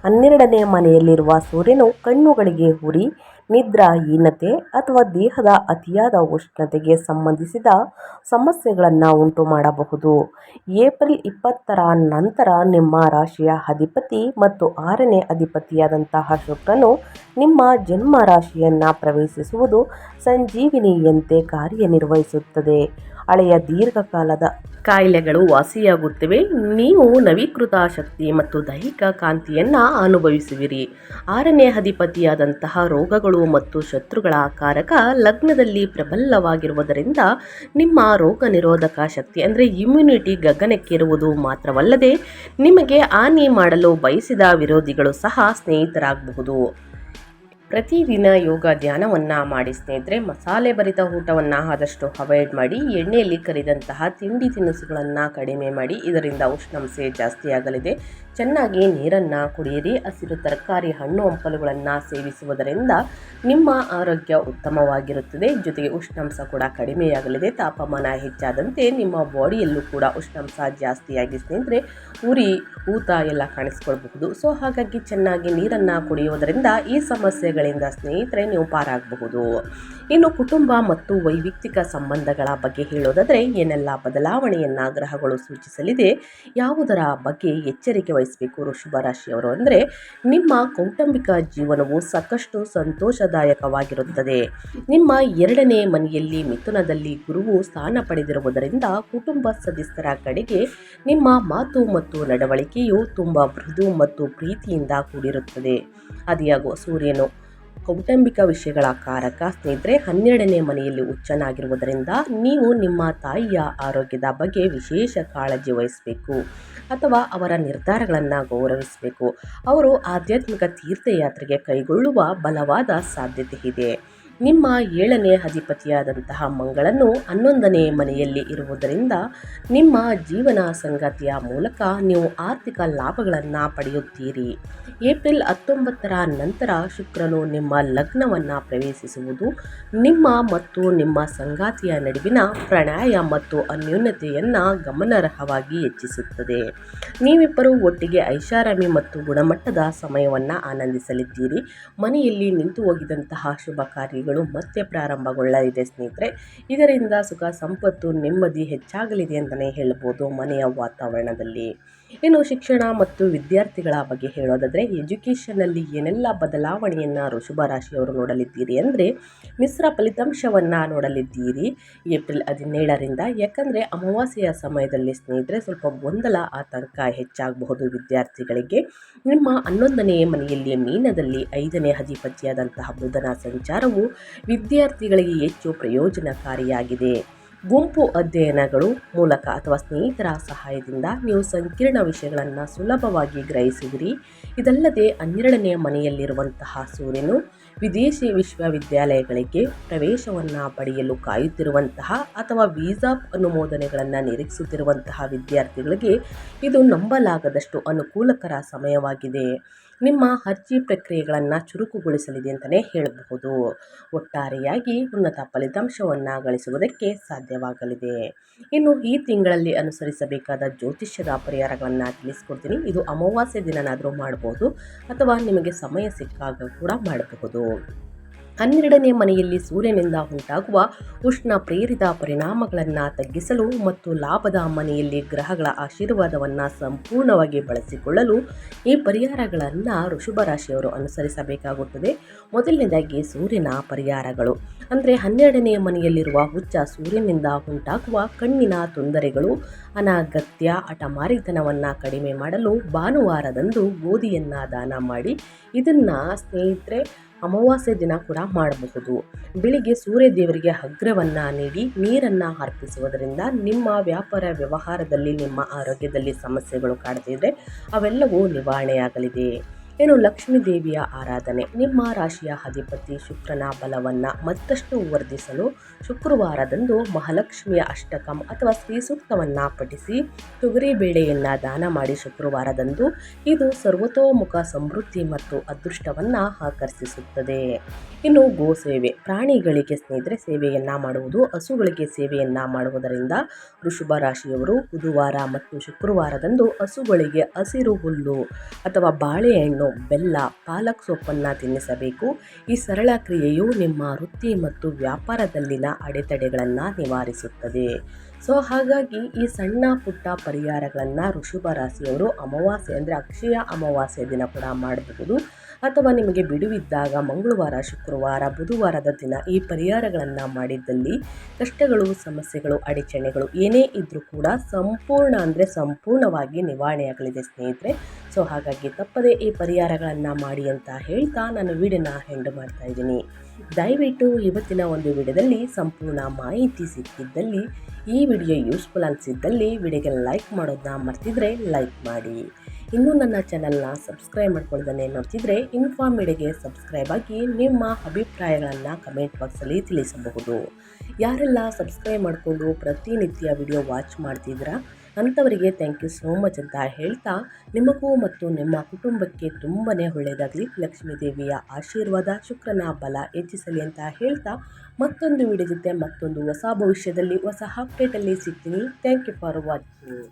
12ನೇ ಮನೆಯಲ್ಲಿರುವ ಸೂರ್ಯನು ಕಣ್ಣುಗಳಿಗೆ ಉರಿ, ನಿದ್ರಾಹೀನತೆ ಅಥವಾ ದೇಹದ ಅತಿಯಾದ ಉಷ್ಣತೆಗೆ ಸಂಬಂಧಿಸಿದ ಸಮಸ್ಯೆಗಳನ್ನು ಉಂಟು ಮಾಡಬಹುದು. ಏಪ್ರಿಲ್ 20ರ ನಂತರ ನಿಮ್ಮ ರಾಶಿಯ ಅಧಿಪತಿ ಮತ್ತು 6ನೇ ಅಧಿಪತಿಯಾದಂತಹ ಶುಕ್ರನು ನಿಮ್ಮ ಜನ್ಮ ರಾಶಿಯನ್ನು ಪ್ರವೇಶಿಸುವುದು ಸಂಜೀವಿನಿಯಂತೆ ಕಾರ್ಯನಿರ್ವಹಿಸುತ್ತದೆ. ಹಳೆಯ ದೀರ್ಘಕಾಲದ ಕಾಯಿಲೆಗಳು ವಾಸಿಯಾಗುತ್ತವೆ. ನೀವು ನವೀಕೃತ ಶಕ್ತಿ ಮತ್ತು ದೈಹಿಕ ಕಾಂತಿಯನ್ನು ಅನುಭವಿಸುವಿರಿ. 6ನೇ ಅಧಿಪತಿಯಾದಂತಹ ರೋಗಗಳು ಮತ್ತು ಶತ್ರುಗಳ ಕಾರಕ ಲಗ್ನದಲ್ಲಿ ಪ್ರಬಲವಾಗಿರುವುದರಿಂದ ನಿಮ್ಮ ರೋಗ ನಿರೋಧಕ ಶಕ್ತಿ ಅಂದರೆ ಇಮ್ಯುನಿಟಿ ಗಗನಕ್ಕೇರುವುದು ಮಾತ್ರವಲ್ಲದೆ ನಿಮಗೆ ಹಾನಿ ಮಾಡಲು ಬಯಸಿದ ವಿರೋಧಿಗಳು ಸಹ ಸ್ನೇಹಿತರಾಗಬಹುದು. ಪ್ರತಿದಿನ ಯೋಗ ಧ್ಯಾನವನ್ನು ಮಾಡಿ ಸ್ನೇಹಿತರೆ. ಮಸಾಲೆ ಭರಿತ ಊಟವನ್ನು ಆದಷ್ಟು ಅವಾಯ್ಡ್ ಮಾಡಿ. ಎಣ್ಣೆಯಲ್ಲಿ ಕರಿದಂತಹ ತಿಂಡಿ ತಿನಿಸುಗಳನ್ನು ಕಡಿಮೆ ಮಾಡಿ. ಇದರಿಂದ ಉಷ್ಣಾಂಶ ಜಾಸ್ತಿ ಆಗಲಿದೆ. ಚೆನ್ನಾಗಿ ನೀರನ್ನು ಕುಡಿಯಿರಿ. ಹಸಿರು ತರಕಾರಿ, ಹಣ್ಣು ಹಂಪಲುಗಳನ್ನು ಸೇವಿಸುವುದರಿಂದ ನಿಮ್ಮ ಆರೋಗ್ಯ ಉತ್ತಮವಾಗಿರುತ್ತದೆ. ಜೊತೆಗೆ ಉಷ್ಣಾಂಶ ಕೂಡ ಕಡಿಮೆಯಾಗಲಿದೆ. ತಾಪಮಾನ ಹೆಚ್ಚಾದಂತೆ ನಿಮ್ಮ ಬಾಡಿಯಲ್ಲೂ ಕೂಡ ಉಷ್ಣಾಂಶ ಜಾಸ್ತಿಯಾಗಿ ಸ್ನೇಹಿತರೆ ಉರಿ, ಊತ ಎಲ್ಲ ಕಾಣಿಸ್ಕೊಳ್ಬಹುದು. ಸೊ ಹಾಗಾಗಿ ಚೆನ್ನಾಗಿ ನೀರನ್ನು ಕುಡಿಯೋದರಿಂದ ಈ ಸಮಸ್ಯೆಗಳಿಂದ ಸ್ನೇಹಿತರೆ ನೀವು ಪಾರಾಗಬಹುದು. ಇನ್ನು ಕುಟುಂಬ ಮತ್ತು ವೈಯಕ್ತಿಕ ಸಂಬಂಧಗಳ ಬಗ್ಗೆ ಹೇಳೋದಾದರೆ ಏನೆಲ್ಲ ಬದಲಾವಣೆಯನ್ನು ಗ್ರಹಗಳು ಸೂಚಿಸಲಿದೆ, ಯಾವುದರ ಬಗ್ಗೆ ಎಚ್ಚರಿಕೆ ವಹಿಸಬೇಕು ವೃಷಭ ರಾಶಿಯವರು ಅಂದರೆ, ನಿಮ್ಮ ಕೌಟುಂಬಿಕ ಜೀವನವು ಸಾಕಷ್ಟು ಸಂತೋಷದಾಯಕವಾಗಿರುತ್ತದೆ. ನಿಮ್ಮ 2ನೇ ಮನೆಯಲ್ಲಿ ಮಿಥುನದಲ್ಲಿ ಗುರುವು ಸ್ಥಾನ ಪಡೆದಿರುವುದರಿಂದ ಕುಟುಂಬ ಸದಸ್ಯರ ಕಡೆಗೆ ನಿಮ್ಮ ಮಾತು ಮತ್ತು ನಡವಳಿಕೆಯು ತುಂಬ ಮೃದು ಮತ್ತು ಪ್ರೀತಿಯಿಂದ ಕೂಡಿರುತ್ತದೆ. ಅದಿಯಾಗೋ ಸೂರ್ಯನು ಕೌಟುಂಬಿಕ ವಿಷಯಗಳ ಕಾರಕ ಸ್ನೇಹಿತರೆ 12ನೇ ಮನೆಯಲ್ಲಿ ಉಚ್ಚನಾಗಿರುವುದರಿಂದ ನೀವು ನಿಮ್ಮ ತಾಯಿಯ ಆರೋಗ್ಯದ ಬಗ್ಗೆ ವಿಶೇಷ ಕಾಳಜಿ ವಹಿಸಬೇಕು ಅಥವಾ ಅವರ ನಿರ್ಧಾರಗಳನ್ನು ಗೌರವಿಸಬೇಕು. ಅವರು ಆಧ್ಯಾತ್ಮಿಕ ತೀರ್ಥಯಾತ್ರೆಗೆ ಕೈಗೊಳ್ಳುವ ಬಲವಾದ ಸಾಧ್ಯತೆ ಇದೆ. ನಿಮ್ಮ 7ನೇ ಅಧಿಪತಿಯಾದಂತಹ ಮಂಗಳನು 11ನೇ ಮನೆಯಲ್ಲಿ ಇರುವುದರಿಂದ ನಿಮ್ಮ ಜೀವನ ಸಂಗಾತಿಯ ಮೂಲಕ ನೀವು ಆರ್ಥಿಕ ಲಾಭಗಳನ್ನು ಪಡೆಯುತ್ತೀರಿ. ಏಪ್ರಿಲ್ 19ರ ನಂತರ ಶುಕ್ರನು ನಿಮ್ಮ ಲಗ್ನವನ್ನು ಪ್ರವೇಶಿಸುವುದು ನಿಮ್ಮ ಮತ್ತು ನಿಮ್ಮ ಸಂಗಾತಿಯ ನಡುವಿನ ಪ್ರಣಯ ಮತ್ತು ಅನ್ಯೋನ್ಯತೆಯನ್ನು ಗಮನಾರ್ಹವಾಗಿ ಹೆಚ್ಚಿಸುತ್ತದೆ. ನೀವಿಬ್ಬರು ಒಟ್ಟಿಗೆ ಐಷಾರಾಮಿ ಮತ್ತು ಗುಣಮಟ್ಟದ ಸಮಯವನ್ನು ಆನಂದಿಸಲಿದ್ದೀರಿ. ಮನೆಯಲ್ಲಿ ನಿಂತು ಹೋಗಿದಂತಹ ಶುಭ ಕಾರ್ಯಗಳು ಮತ್ತೆ ಪ್ರಾರಂಭಗೊಳ್ಳಲಿದೆ ಸ್ನೇಹಿತರೆ. ಇದರಿಂದ ಸುಖ, ಸಂಪತ್ತು, ನೆಮ್ಮದಿ ಹೆಚ್ಚಾಗಲಿದೆ ಅಂತಲೇ ಹೇಳ್ಬೋದು ಮನೆಯ ವಾತಾವರಣದಲ್ಲಿ. ಇನ್ನು ಶಿಕ್ಷಣ ಮತ್ತು ವಿದ್ಯಾರ್ಥಿಗಳ ಬಗ್ಗೆ ಹೇಳೋದಾದರೆ ಎಜುಕೇಷನಲ್ಲಿ ಏನೆಲ್ಲ ಬದಲಾವಣೆಯನ್ನು ವೃಷಭ ರಾಶಿಯವರು ನೋಡಲಿದ್ದೀರಿ ಅಂದರೆ, ಮಿಶ್ರ ಫಲಿತಾಂಶವನ್ನು ನೋಡಲಿದ್ದೀರಿ ಏಪ್ರಿಲ್ 17ರಿಂದ. ಯಾಕಂದರೆ ಅಮಾವಾಸ್ಯೆಯ ಸಮಯದಲ್ಲಿ ಸ್ನೇಹಿತರೆ ಸ್ವಲ್ಪ ಗೊಂದಲ, ಆತಂಕ ಹೆಚ್ಚಾಗಬಹುದು ವಿದ್ಯಾರ್ಥಿಗಳಿಗೆ. ನಿಮ್ಮ 11ನೇ ಮನೆಯಲ್ಲಿ ಮೀನದಲ್ಲಿ 5ನೇ ಅಧಿಪತಿಯಾದಂತಹ ಬುಧನ ಸಂಚಾರವು ವಿದ್ಯಾರ್ಥಿಗಳಿಗೆ ಹೆಚ್ಚು ಪ್ರಯೋಜನಕಾರಿಯಾಗಿದೆ. ಗುಂಪು ಅಧ್ಯಯನಗಳು ಮೂಲಕ ಅಥವಾ ಸ್ನೇಹಿತರ ಸಹಾಯದಿಂದ ನೀವು ಸಂಕೀರ್ಣ ವಿಷಯಗಳನ್ನು ಸುಲಭವಾಗಿ ಗ್ರಹಿಸುವಿರಿ. ಇದಲ್ಲದೆ 12ನೇ ಮನೆಯಲ್ಲಿರುವಂತಹ ಸೂರ್ಯನು ವಿದೇಶಿ ವಿಶ್ವವಿದ್ಯಾಲಯಗಳಿಗೆ ಪ್ರವೇಶವನ್ನು ಪಡೆಯಲು ಕಾಯುತ್ತಿರುವಂತಹ ಅಥವಾ ವೀಸಾ ಅನುಮೋದನೆಗಳನ್ನು ನಿರೀಕ್ಷಿಸುತ್ತಿರುವಂತಹ ವಿದ್ಯಾರ್ಥಿಗಳಿಗೆ ಇದು ನಂಬಲಾಗದಷ್ಟು ಅನುಕೂಲಕರ ಸಮಯವಾಗಿದೆ. ನಿಮ್ಮ ಅರ್ಜಿ ಪ್ರಕ್ರಿಯೆಗಳನ್ನು ಚುರುಕುಗೊಳಿಸಲಿದೆ ಅಂತಲೇ ಹೇಳಬಹುದು. ಒಟ್ಟಾರೆಯಾಗಿ ಉನ್ನತ ಫಲಿತಾಂಶವನ್ನು ಗಳಿಸುವುದಕ್ಕೆ ಸಾಧ್ಯವಾಗಲಿದೆ. ಇನ್ನು ಈ ತಿಂಗಳಲ್ಲಿ ಅನುಸರಿಸಬೇಕಾದ ಜ್ಯೋತಿಷ್ಯದ ಪರಿಹಾರಗಳನ್ನು ತಿಳಿಸ್ಕೊಡ್ತೀನಿ. ಇದು ಅಮಾವಾಸ್ಯೆ ದಿನನಾದರೂ ಮಾಡಬಹುದು ಅಥವಾ ನಿಮಗೆ ಸಮಯ ಸಿಕ್ಕಾಗ ಕೂಡ ಮಾಡಬಹುದು. 12ನೇ ಮನೆಯಲ್ಲಿ ಸೂರ್ಯನಿಂದ ಉಂಟಾಗುವ ಉಷ್ಣ ಪ್ರೇರಿತ ಪರಿಣಾಮಗಳನ್ನು ತಗ್ಗಿಸಲು ಮತ್ತು ಲಾಭದ ಮನೆಯಲ್ಲಿ ಗ್ರಹಗಳ ಆಶೀರ್ವಾದವನ್ನು ಸಂಪೂರ್ಣವಾಗಿ ಬಳಸಿಕೊಳ್ಳಲು ಈ ಪರಿಹಾರಗಳನ್ನು ವೃಷಭ ರಾಶಿಯವರು ಅನುಸರಿಸಬೇಕಾಗುತ್ತದೆ. ಮೊದಲನೇದಾಗಿ ಸೂರ್ಯನ ಪರಿಹಾರಗಳು ಅಂದರೆ 12ನೇ ಮನೆಯಲ್ಲಿರುವ ಹುಚ್ಚ ಸೂರ್ಯನಿಂದ ಉಂಟಾಗುವ ಕಣ್ಣಿನ ತೊಂದರೆಗಳು, ಅನಗತ್ಯ ಹಠಮಾರಿತನವನ್ನು ಕಡಿಮೆ ಮಾಡಲು ಭಾನುವಾರದಂದು ಗೋಧಿಯನ್ನು ದಾನ ಮಾಡಿ. ಇದನ್ನು ಸ್ನೇಹಿತರೆ ಅಮಾವಾಸ್ಯೆ ದಿನ ಕೂಡ ಮಾಡಬಹುದು. ಬೆಳಿಗ್ಗೆ ಸೂರ್ಯ ದೇವರಿಗೆ ಅಗ್ರವನ್ನು ನೀಡಿ ನೀರನ್ನು ಅರ್ಪಿಸುವುದರಿಂದ ನಿಮ್ಮ ವ್ಯಾಪಾರ ವ್ಯವಹಾರದಲ್ಲಿ, ನಿಮ್ಮ ಆರೋಗ್ಯದಲ್ಲಿ ಸಮಸ್ಯೆಗಳು ಕಾಡ್ತಿದ್ರೆ ಅವೆಲ್ಲವೂ ನಿವಾರಣೆಯಾಗಲಿದೆ. ಇನ್ನು ಲಕ್ಷ್ಮೀ ದೇವಿಯ ಆರಾಧನೆ, ನಿಮ್ಮ ರಾಶಿಯ ಅಧಿಪತಿ ಶುಕ್ರನ ಬಲವನ್ನು ಮತ್ತಷ್ಟು ವರ್ಧಿಸಲು ಶುಕ್ರವಾರದಂದು ಮಹಾಲಕ್ಷ್ಮಿಯ ಅಷ್ಟಕಂ ಅಥವಾ ಶ್ರೀ ಸೂಕ್ತವನ್ನು ಪಠಿಸಿ ತೊಗರಿಬೇಳೆಯನ್ನು ದಾನ ಮಾಡಿ ಶುಕ್ರವಾರದಂದು. ಇದು ಸರ್ವತೋಮುಖ ಸಮೃದ್ಧಿ ಮತ್ತು ಅದೃಷ್ಟವನ್ನು ಆಕರ್ಷಿಸುತ್ತದೆ. ಇನ್ನು ಗೋಸೇವೆ, ಪ್ರಾಣಿಗಳಿಗೆ ಸ್ನೇಹಿತರೆ ಸೇವೆಯನ್ನು ಮಾಡುವುದು, ಹಸುಗಳಿಗೆ ಸೇವೆಯನ್ನು ಮಾಡುವುದರಿಂದ ವೃಷಭ ರಾಶಿಯವರು ಬುಧವಾರ ಮತ್ತು ಶುಕ್ರವಾರದಂದು ಹಸುಗಳಿಗೆ ಹಸಿರು ಹುಲ್ಲು ಅಥವಾ ಬಾಳೆಹಣ್ಣು, ಬೆಲ್ಲ, ಪಾಲಕ್ ಸೊಪ್ಪನ್ನು ತಿನ್ನಿಸಬೇಕು. ಈ ಸರಳ ಕ್ರಿಯೆಯು ನಿಮ್ಮ ವೃತ್ತಿ ಮತ್ತು ವ್ಯಾಪಾರದಲ್ಲಿನ ಅಡೆತಡೆಗಳನ್ನು ನಿವಾರಿಸುತ್ತದೆ. ಸೊ ಹಾಗಾಗಿ ಈ ಸಣ್ಣ ಪುಟ್ಟ ಪರಿಹಾರಗಳನ್ನು ವೃಷಭ ರಾಶಿಯವರು ಅಮಾವಾಸ್ಯೆ ಅಂದರೆ ಅಕ್ಷಯ ಅಮಾವಾಸ್ಯೆ ದಿನ ಕೂಡ ಮಾಡಬಹುದು. ಅಥವಾ ನಿಮಗೆ ಬಿಡುವಿದ್ದಾಗ ಮಂಗಳವಾರ, ಶುಕ್ರವಾರ, ಬುಧವಾರದ ದಿನ ಈ ಪರಿಹಾರಗಳನ್ನು ಮಾಡಿದ್ದಲ್ಲಿ ಕಷ್ಟಗಳು, ಸಮಸ್ಯೆಗಳು, ಅಡಚಣೆಗಳು ಏನೇ ಇದ್ದರೂ ಕೂಡ ಸಂಪೂರ್ಣವಾಗಿ ನಿವಾರಣೆಯಾಗಲಿದೆ ಸ್ನೇಹಿತರೆ. ಸೊ ಹಾಗಾಗಿ ತಪ್ಪದೇ ಈ ಪರಿಹಾರಗಳನ್ನು ಮಾಡಿ ಅಂತ ಹೇಳ್ತಾ ನಾನು ವಿಡಿಯೋನ ಎಂಡ್ ಮಾಡ್ತಾ ಇದ್ದೀನಿ. ದಯವಿಟ್ಟು ಇವತ್ತಿನ ಒಂದು ವಿಡಿಯೋದಲ್ಲಿ ಸಂಪೂರ್ಣ ಮಾಹಿತಿ ಸಿಕ್ಕಿದ್ದಲ್ಲಿ, ಈ ವಿಡಿಯೋ ಯೂಸ್ಫುಲ್ ಅನಿಸಿದ್ದಲ್ಲಿ ವಿಡಿಯೋಗೆ ಲೈಕ್ ಮಾಡೋದನ್ನ ಮರ್ತಿದ್ರೆ ಲೈಕ್ ಮಾಡಿ. ಇನ್ನೂ ನನ್ನ ಚಾನಲ್ನ ಸಬ್ಸ್ಕ್ರೈಬ್ ಮಾಡ್ಕೊಳ್ಳೋದನ್ನೇ ನೋಡ್ತಿದ್ರೆ ಇನ್ಫಾರ್ಮಿಡಿಗೆ ಸಬ್ಸ್ಕ್ರೈಬ್ ಆಗಿ ನಿಮ್ಮ ಅಭಿಪ್ರಾಯಗಳನ್ನು ಕಮೆಂಟ್ ಬಾಕ್ಸಲ್ಲಿ ತಿಳಿಸಬಹುದು. ಯಾರೆಲ್ಲ ಸಬ್ಸ್ಕ್ರೈಬ್ ಮಾಡಿಕೊಂಡು ಪ್ರತಿನಿತ್ಯ ವಿಡಿಯೋ ವಾಚ್ ಮಾಡ್ತಿದ್ದೀರಾ ಅಂಥವರಿಗೆ ಥ್ಯಾಂಕ್ ಯು ಸೋ ಮಚ್ ಅಂತ ಹೇಳ್ತಾ, ನಿಮಗೂ ಮತ್ತು ನಿಮ್ಮ ಕುಟುಂಬಕ್ಕೆ ತುಂಬಾ ಒಳ್ಳೆಯದಾಗಲಿ, ಲಕ್ಷ್ಮೀ ದೇವಿಯ ಆಶೀರ್ವಾದ ಶುಕ್ರನ ಬಲ ಹೆಚ್ಚಿಸಲಿ ಅಂತ ಹೇಳ್ತಾ, ಮತ್ತೊಂದು ವಿಡಿಯೋ ಜೊತೆ ಮತ್ತೊಂದು ಹೊಸ ಭವಿಷ್ಯದಲ್ಲಿ ಹೊಸ ಅಪ್ಡೇಟಲ್ಲಿ ಸಿಗ್ತೀನಿ. Thank you for watching.